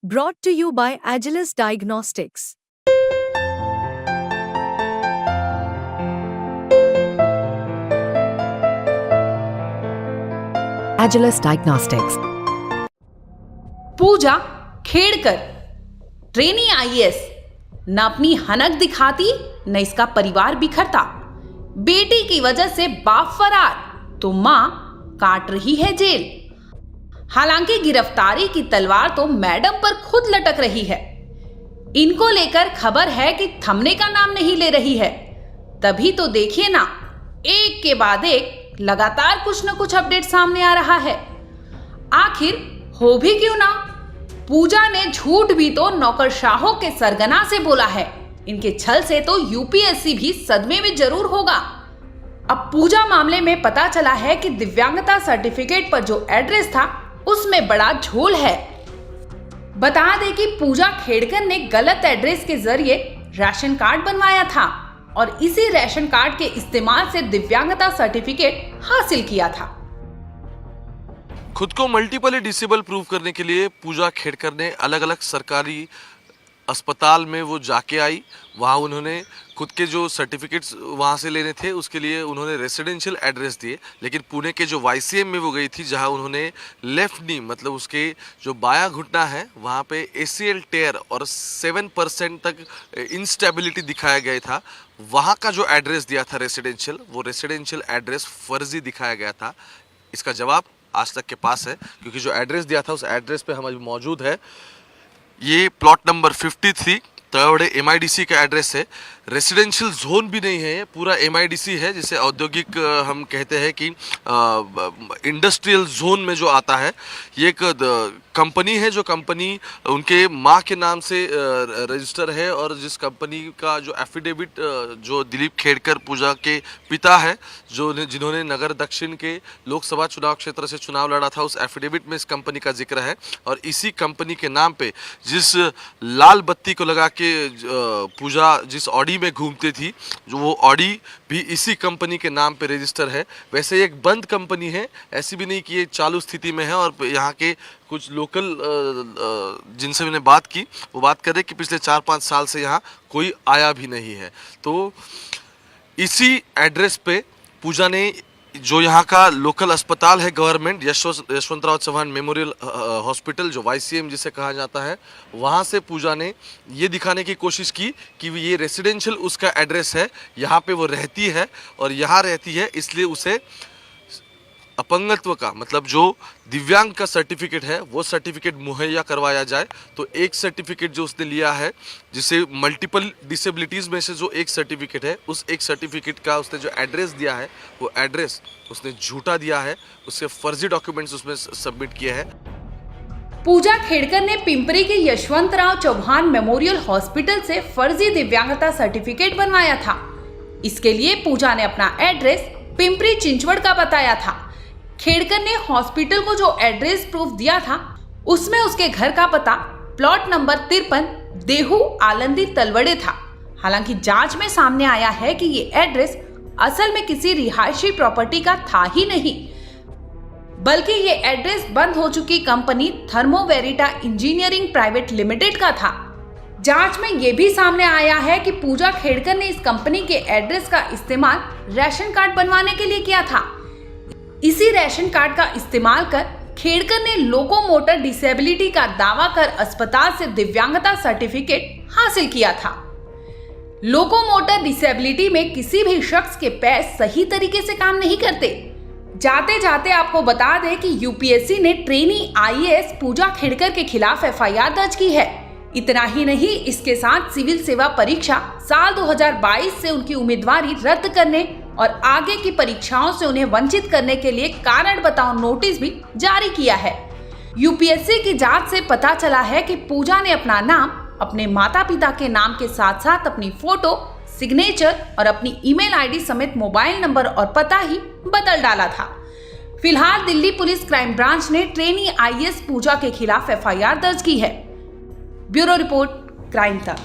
Brought to you by Agilus Diagnostics. Agilus Diagnostics. Puja Khedkar trainee IAS न अपनी हनक दिखाती न इसका परिवार बिखरता। बेटी की वजह से बाप फरार तो मां काट रही है जेल। हालांकि गिरफ्तारी की तलवार तो मैडम पर खुद लटक रही है। इनको लेकर खबर है कि थमने का नाम नहीं ले रही है। तभी तो देखिए ना, एक के बाद एक लगातार कुछ न कुछ अपडेट सामने आ रहा है। आखिर हो भी क्यों ना, पूजा ने झूठ भी तो नौकरशाहों के सरगना से बोला है। इनके छल से तो यूपीएससी भी सदमे में जरूर होगा। अब पूजा मामले में पता चला है कि दिव्यांगता सर्टिफिकेट पर जो एड्रेस था उसमें बड़ा झोल है। बता दें कि पूजा खेड़कर ने गलत एड्रेस के जरिए राशन कार्ड बनवाया था और इसी राशन कार्ड के इस्तेमाल से दिव्यांगता सर्टिफिकेट हासिल किया था। खुद को मल्टीपली डिसेबल प्रूव करने के लिए पूजा खेड़कर ने अलग अलग सरकारी अस्पताल में वो जाके आई। वहाँ उन्होंने खुद के जो सर्टिफिकेट्स वहाँ से लेने थे उसके लिए उन्होंने रेसिडेंशियल एड्रेस दिए। लेकिन पुणे के जो वाईसीएम में वो गई थी, जहाँ उन्होंने लेफ्ट नी मतलब उसके जो बायां घुटना है वहाँ पे एसीएल टेयर और 7% तक इंस्टेबिलिटी दिखाया गया था। वहाँ का जो एड्रेस दिया था रेसिडेंशियल, वो रेसिडेंशियल एड्रेस फर्जी दिखाया गया था। इसका जवाब आज तक के पास है, क्योंकि जो एड्रेस दिया था उस एड्रेस पे हम अभी मौजूद है। ये प्लॉट नंबर 53 तड़वड़े एमआईडीसी का एड्रेस है। रेसिडेंशियल जोन भी नहीं है, पूरा एमआईडीसी है, जिसे औद्योगिक हम कहते हैं कि इंडस्ट्रियल जोन में जो आता है। ये एक कंपनी है, जो कंपनी उनके माँ के नाम से रजिस्टर है, और जिस कंपनी का जो एफिडेविट जो दिलीप खेड़कर पूजा के पिता है, जिन्होंने नगर दक्षिण के लोकसभा चुनाव क्षेत्र से चुनाव लड़ा था, उस एफिडेविट में इस कंपनी का जिक्र है। और इसी कंपनी के नाम पे जिस लाल बत्ती को लगा के पूजा जिस ऑडी में घूमती थी, जो वो ऑडी भी इसी कंपनी के नाम पे रजिस्टर है। वैसे ये एक बंद कंपनी है, ऐसी भी नहीं कि ये चालू स्थिति में है। और यहाँ के कुछ लोकल जिनसे मैंने बात की, वो बात कर रहे कि पिछले 4-5 साल से यहाँ कोई आया भी नहीं है। तो इसी एड्रेस पे पूजा ने जो यहाँ का लोकल अस्पताल है government Yashwantrao Chavan memorial hospital, जो वाईसीएम जिसे कहा जाता है, वहाँ से पूजा ने ये दिखाने की कोशिश की कि ये रेसिडेंशियल उसका एड्रेस है, यहाँ पे वो रहती है और यहाँ रहती है, इसलिए उसे अपंगत्व का मतलब जो दिव्यांग का सर्टिफिकेट है वो सर्टिफिकेट मुहैया करवाया जाए। तो एक सर्टिफिकेट जो उसने लिया है, जिसे मल्टीपल डिसेबिलिटीज़ में से जो एक सर्टिफिकेट है, उस एक सर्टिफिकेट का उसने जो एड्रेस दिया है, वो एड्रेस उसने झूठा दिया है, उसके फर्जी डॉक्यूमेंट्स उसमें सबमिट किए हैं। पूजा खेड़कर ने पिंपरी के यशवंतराव चौहान मेमोरियल हॉस्पिटल से फर्जी दिव्यांगता सर्टिफिकेट बनवाया था। इसके लिए पूजा ने अपना एड्रेस पिंपरी चिंचवड़ का बताया था। खेड़कर ने हॉस्पिटल को जो एड्रेस प्रूफ दिया था, उसमें उसके घर का पता प्लॉट नंबर 53 देहू आलंदी तलवड़े था। हालांकि जांच में सामने आया है कि ये एड्रेस असल में किसी रिहायशी प्रॉपर्टी का था ही नहीं, बल्कि ये एड्रेस बंद हो चुकी कंपनी थर्मोवेरिटा इंजीनियरिंग प्राइवेट लिमिटेड का था। जांच में ये भी सामने आया है कि पूजा खेड़कर ने इस कंपनी के एड्रेस का इस्तेमाल राशन कार्ड बनवाने के लिए किया था। इसी राशन कार्ड का इस्तेमाल कर खेड़कर ने लोकोमोटर डिसेबिलिटी का दावा कर अस्पताल से दिव्यांगता सर्टिफिकेट हासिल किया था। लोकोमोटर डिसेबिलिटी में किसी भी शख्स के पैर सही तरीके से काम नहीं करते। जाते जाते आपको बता दें कि यूपीएससी ने ट्रेनी आईएएस पूजा खेड़कर के खिलाफ एफआईआर दर्ज की है। इतना ही नहीं, इसके साथ सिविल सेवा परीक्षा साल 2022 से उनकी उम्मीदवारी रद्द करने और आगे की परीक्षाओं से उन्हें वंचित करने के लिए कारण बताओ नोटिस भी जारी किया है। यूपीएससी की जांच से पता चला है कि पूजा ने अपना नाम अपने माता पिता के नाम के साथ साथ अपनी फोटो, सिग्नेचर और अपनी ईमेल आईडी समेत मोबाइल नंबर और पता ही बदल डाला था। फिलहाल दिल्ली पुलिस क्राइम ब्रांच ने ट्रेनी आईएएस पूजा के खिलाफ एफआईआर दर्ज की है। ब्यूरो रिपोर्ट, क्राइम तक।